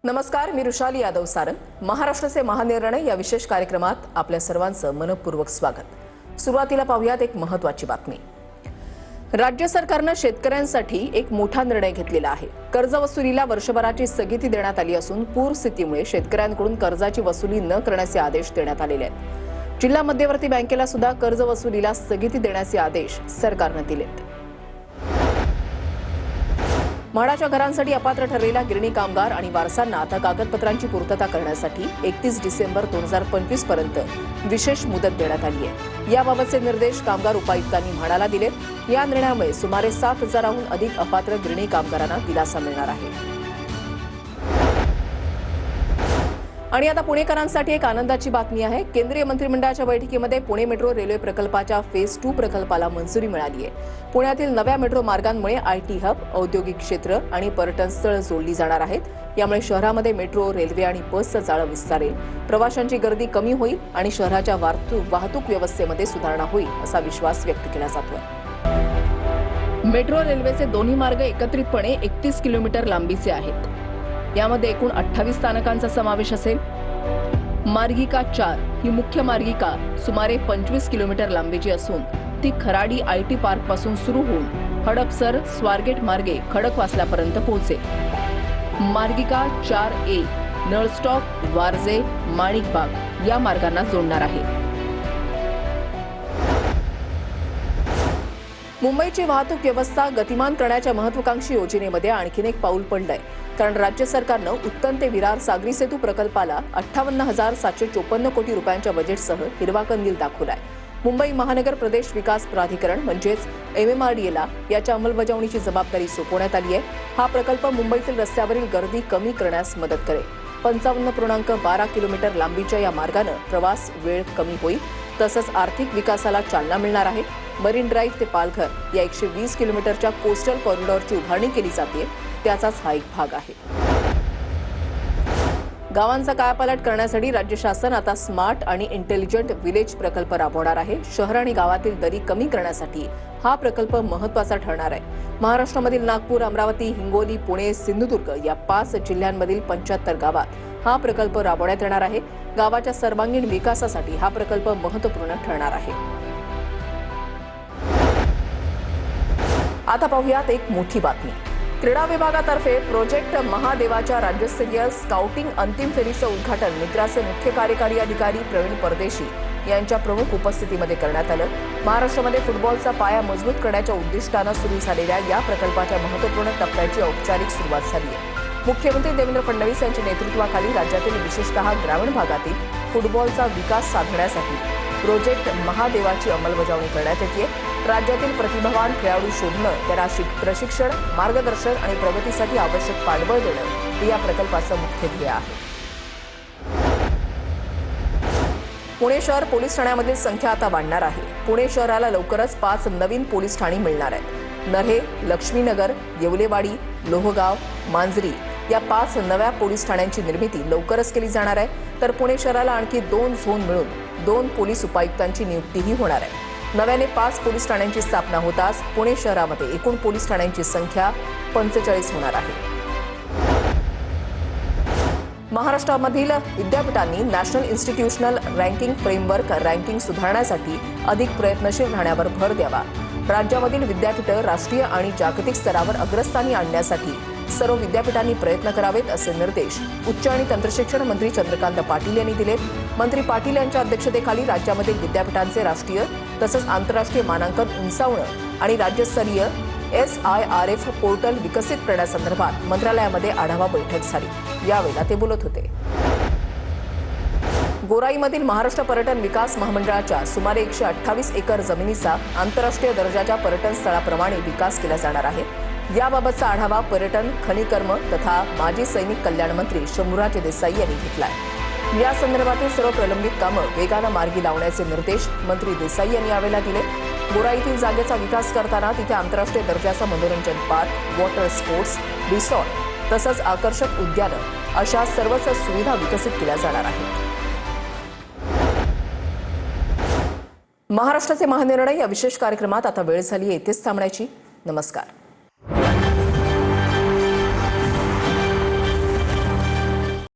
नमस्कार, मी रुशाली यादव सारंग। महाराष्ट्राचे महानिर्णय या विशेष कार्यक्रमात आपल्या सर्वांचं मनपूर्वक स्वागत। सुरुवातीला पाहूयात एक महत्त्वाची बातमी। राज्य सरकारने शेतकऱ्यांसाठी एक मोठा निर्णय घेतलेला आहे। कर्ज वसुलीला वर्षभराची स्थगिती देण्यात आली असून पूर स्थितीमुळे शेतकऱ्यांकडून कर्जाची वसुली न करण्याचे आदेश देण्यात आलेले आहेत। जिल्हा मध्यवर्ती बँकेला सुद्धा कर्ज वसुलीला स्थगिती देण्याचे आदेश सरकारने दिलेत। म्हाडाच्या घरांसाठी अपात्र ठरलेल्या गिरणी कामगार आणि वारसांना आता कागदपत्रांची पूर्तता करण्यासाठी 31 डिसेंबर 2025 पर्यंत विशेष मुदत देण्यात आली आहे। याबाबतचे निर्देश कामगार उपायुक्तांनी म्हाडाला दिलेत। या निर्णयामुळे सुमारे 7,000हून अधिक अपात्र गिरणी कामगारांना दिलासा मिळणार आहे। आणि आता पुणेकरांसाठी एक आनंदाची बातमी आहे। केंद्रीय मंत्रिमंडळाच्या बैठकीमध्ये पुणे मेट्रो रेल्वे प्रकल्पाच्या फेज 2 प्रकल्पाला मंजुरी मिळाली आहे। पुण्यातील नव्या मेट्रो मार्गांमुळे आयटी हब, औद्योगिक क्षेत्र आणि पर्यटन स्थळ जोडली जाणार आहेत। यामुळे शहरामध्ये मेट्रो, रेल्वे आणि बसचं जाळं विस्तारेल, प्रवाशांची गर्दी कमी होईल आणि शहराच्या वाहतूक व्यवस्थेमध्ये सुधारणा होईल असा विश्वास व्यक्त केला जातोय। मेट्रो रेल्वेचे दोन्ही मार्ग एकत्रितपणे 31 किलोमीटर लांबीचे आहेत। यामध्ये एकूण 28 स्थानकांचा समावेश असेल। मार्गिका 4 ही मुख्य मार्गिका सुमारे 25 किलोमीटर लांबीची असून ती खराडी आयटी पार्क पासून सुरू होऊन हडपसर, स्वारगेट मार्गे खडकवासलापर्यंत पोहोचेल। मार्गिका 4A नळस्टॉप, वारजे, माणिकबाग या मार्गांना जोडणार आहे। मुंबईची वाहतूक व्यवस्था गतिमान करण्याच्या महत्त्वाकांक्षी योजनेमध्ये आणखीन एक पाऊल पडलंय, कारण राज्य सरकारनं उत्तन ते विरार सागरी सेतू प्रकल्पाला 58,754 कोटी रुपयांच्या बजेटसह हिरवा कंदील दाखवलाय। मुंबई महानगर प्रदेश विकास प्राधिकरण म्हणजेच MMRDAला याच्या अंमलबजावणीची जबाबदारी सोपवण्यात आली आहे। हा प्रकल्प मुंबईतील रस्त्यावरील गर्दी कमी करण्यास मदत करेल। 55.12 किलोमीटर लांबीच्या या मार्गानं प्रवास वेळ कमी होईल, तसंच आर्थिक विकासाला चालना मिळणार आहे। मरीन ड्राईव्ह ते पालघर या 120 किलोमीटरच्या कोस्टल कॉरिडॉरची उभारणी केली जाते, त्याचाच हा एक भाग आहे। गावांचा कायापालट करण्यासाठी राज्य शासन आता स्मार्ट आणि इंटेलिजंट विलेज प्रकल्प राबवणार आहे। शहर आणि गावातील दरी कमी करण्यासाठी हा प्रकल्प महत्त्वाचा ठरणार आहे। महाराष्ट्रामधील नागपूर, अमरावती, हिंगोली, पुणे, सिंधुदुर्ग या 5 जिल्ह्यांमधील 75 गावात हा प्रकल्प राबवण्यात येणार आहे। गावाच्या सर्वांगीण विकासासाठी हा प्रकल्प महत्त्वपूर्ण ठरणार आहे। आता पाहूयात एक मोठी बातमी। क्रीडा विभागातर्फे प्रोजेक्ट महादेवाच्या राज्यस्तरीय स्काउटिंग अंतिम फेरीचं उद्घाटन मित्राचे मुख्य कार्यकारी अधिकारी प्रवीण परदेशी यांच्या प्रमुख उपस्थितीमध्ये करण्यात आलं। महाराष्ट्रामध्ये फुटबॉलचा पाया मजबूत करण्याच्या उद्दिष्टानं सुरू झालेल्या या प्रकल्पाच्या महत्त्वपूर्ण टप्प्याची औपचारिक सुरुवात झाली आहे। मुख्यमंत्री देवेंद्र फडणवीस यांच्या नेतृत्वाखाली राज्यातील विशेषतः ग्रामीण भागातील फुटबॉलचा विकास साधण्यासाठी प्रोजेक्ट महादेवाची अंमलबजावणी करण्यात येते। राज्यातील प्रतिभावान खेळाडू शोधणं, त्यांना प्रशिक्षण, मार्गदर्शन आणि प्रगतीसाठी आवश्यक पाठबळ देणं हे या प्रकल्पाचं मुख्य ध्येय आहे। पुणे शहर पोलीस ठाण्यामधील संख्या आता वाढणार आहे। पुणे शहराला लवकरच 5 नवीन पोलीस ठाणी मिळणार आहेत। नर्हे, लक्ष्मीनगर, येवलेवाडी, लोहगाव, मांजरी या 5 नव्या पोलीस ठाण्यांची निर्मिती लवकरच केली जाणार आहे। तर पुणे शहराला आणखी 2 झोन मिळून 2 पोलीस उपायुक्तांची नियुक्तीही होणार आहे। नव्याने 5 पोलीस ठाण्यांची स्थापना होताच पुणे शहरामध्ये एकूण पोलीस ठाण्यांची संख्या 45 होणार आहे। महाराष्ट्रामधील विद्यापीठांनी national institutional ranking framework ranking सुधारण्यासाठी अधिक प्रयत्नशील राहण्यावर भर द्यावा। राज्यामधील विद्यापीठं राष्ट्रीय आणि जागतिक स्तरावर अग्रस्थानी आणण्यासाठी सर्व विद्यापीठांनी प्रयत्न करावेत असे निर्देश उच्च आणि तंत्रशिक्षण मंत्री चंद्रकांत पाटील यांनी दिले। मंत्री पाटील यांच्या अध्यक्षतेखाली राज्यामधील विद्यापीठांचे राष्ट्रीय तसंच आंतरराष्ट्रीय मानांकन उंचावणं आणि राज्यस्तरीय SIRF पोर्टल विकसित करण्यासंदर्भात मंत्रालयामध्ये आढावा बैठक झाली। यावेळेला ते बोलत होते। गोराईमधील महाराष्ट्र पर्यटन विकास महामंडळाच्या सुमारे 128 एकर जमिनीचा आंतरराष्ट्रीय दर्जाच्या पर्यटन स्थळाप्रमाणे विकास केला जाणार आहे। याबाबतचा आढावा पर्यटन, खनिकर्म तथा माजी सैनिक कल्याण मंत्री शंभूराज देसाई यांनी घेतलाय। या संदर्भातील सर्व प्रलंबित कामं वेगानं मार्गी लावण्याचे निर्देश मंत्री देसाई यांनी यावेळेला दिले। गोराईतील जागेचा विकास करताना तिथे आंतरराष्ट्रीय दर्जाचा मनोरंजन पार्क, वॉटर स्पोर्ट्स, रिसॉर्ट तसंच आकर्षक उद्यानं अशा सर्वच सुविधा विकसित केल्या जाणार आहेत। महाराष्ट्राचे महानिर्णय या विशेष कार्यक्रमात आता वेळ झाली आहे इथेच थांबण्याची। नमस्कार।